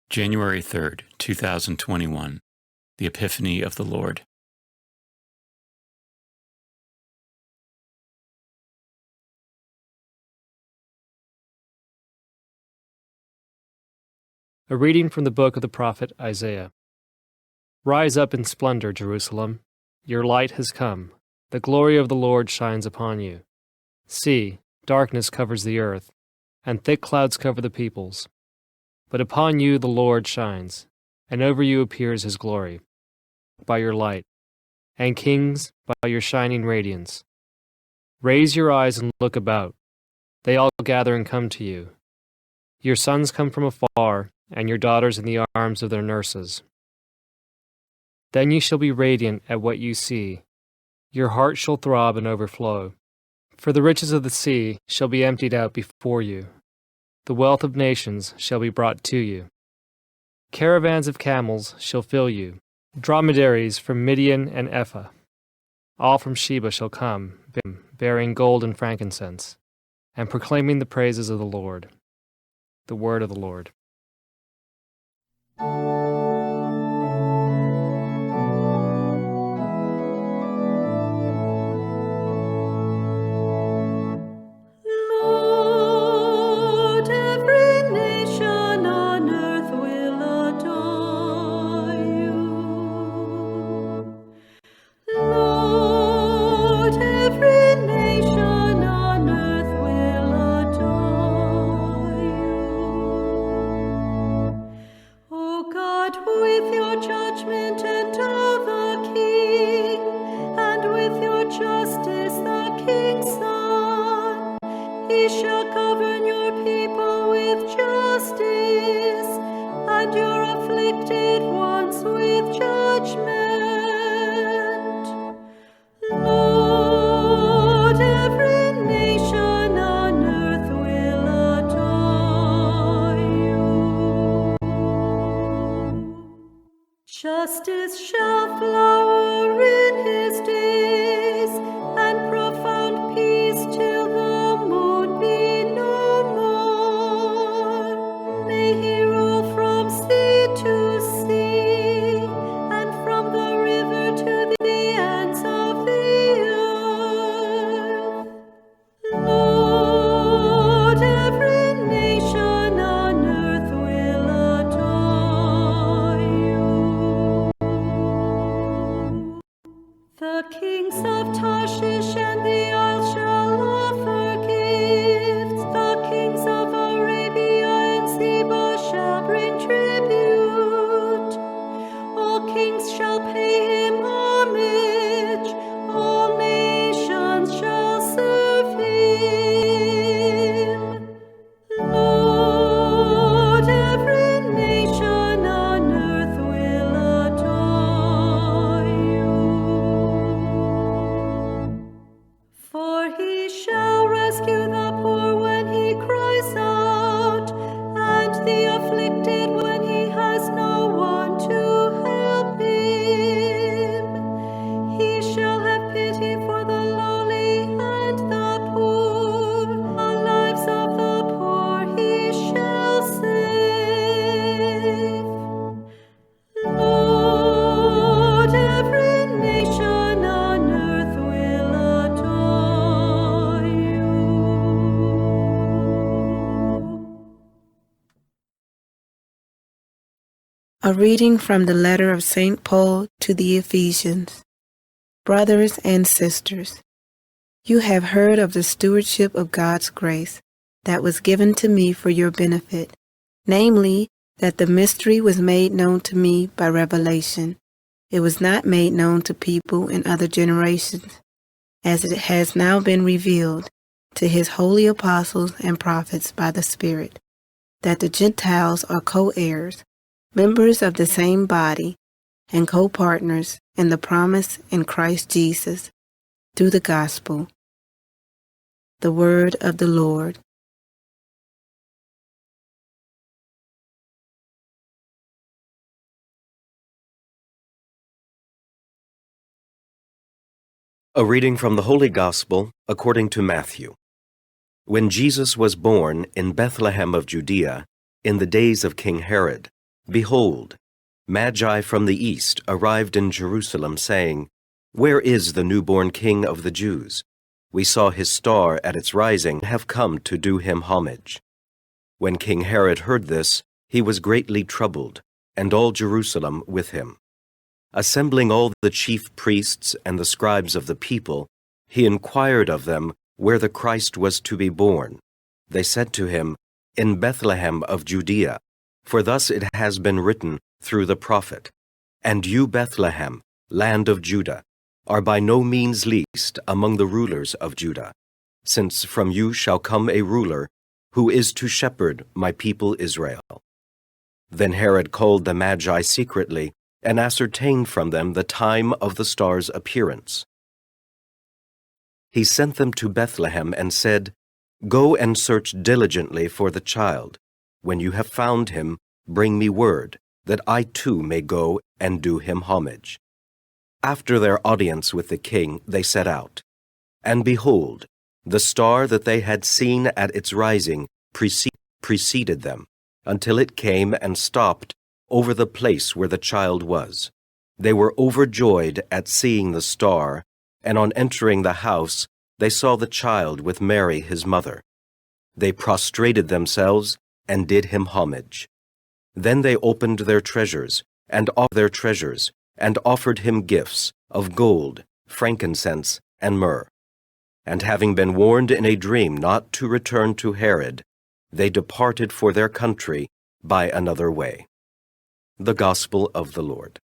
January 3rd, 2021, the Epiphany of the Lord. A reading from the book of the prophet Isaiah. Rise up in splendor, Jerusalem. Your light has come. The glory of the Lord shines upon you. See, darkness covers the earth, and thick clouds cover the peoples. But upon you the Lord shines, and over you appears his glory, by your light, and kings by your shining radiance. Raise your eyes and look about. They all gather and come to you. Your sons come from afar, and your daughters in the arms of their nurses. Then you shall be radiant at what you see. Your heart shall throb and overflow. For the riches of the sea shall be emptied out before you. The wealth of nations shall be brought to you. Caravans of camels shall fill you. Dromedaries from Midian and Ephah. All from Sheba shall come, bearing gold and frankincense, and proclaiming the praises of the Lord. The word of the Lord. He shall govern your people with justice, and your afflicted ones with judgment. Lord, every nation on earth will adore you. Justice shall flower in his days, and profound peace till the moon be no more. May he rule from sea to sea, and from the river to the ends of the earth. Lord, every nation on earth will adore you. The kings of Tarshish and the isles shall offer gifts. The kings of Arabia and Seba shall bring tribute. All kings shall pay him homage. All nations shall serve him. Lord, every nation on earth will adore you. For he shall rescue the poor when he cries out, and the afflicted when he has no one to help him. He shall have pity for the lowly and the poor. The lives of the poor he shall save. Lord, every nation on earth will adore you. A reading from the letter of St. Paul to the Ephesians. Brothers and sisters, you have heard of the stewardship of God's grace that was given to me for your benefit, namely, that the mystery was made known to me by revelation. It was not made known to people in other generations, as it has now been revealed to his holy apostles and prophets by the Spirit, that the Gentiles are co-heirs, members of the same body, and co-partners in the promise in Christ Jesus, through the gospel. The word of the Lord. A reading from the Holy Gospel according to Matthew. When Jesus was born in Bethlehem of Judea, in the days of King Herod, Behold, Magi from the east arrived in Jerusalem, saying, Where is the newborn King of the Jews? We saw his star at its rising, and have come to do him homage. When King Herod heard this, he was greatly troubled, and all Jerusalem with him. Assembling all the chief priests and the scribes of the people, he inquired of them where the Christ was to be born. They said to him, In Bethlehem of Judea, for thus it has been written through the prophet, And you, Bethlehem, land of Judah, are by no means least among the rulers of Judah, since from you shall come a ruler who is to shepherd my people Israel. Then Herod called the Magi secretly and ascertained from them the time of the star's appearance. He sent them to Bethlehem and said, Go and search diligently for the child. When you have found him, bring me word, that I too may go and do him homage. After their audience with the king, they set out. And behold, the star that they had seen at its rising preceded them, until it came and stopped over the place where the child was. They were overjoyed at seeing the star, and on entering the house, they saw the child with Mary his mother. They prostrated themselves and did him homage. Then they opened their treasures and offered him gifts of gold, frankincense, and myrrh. And having been warned in a dream not to return to Herod, they departed for their country by another way. The Gospel of the Lord.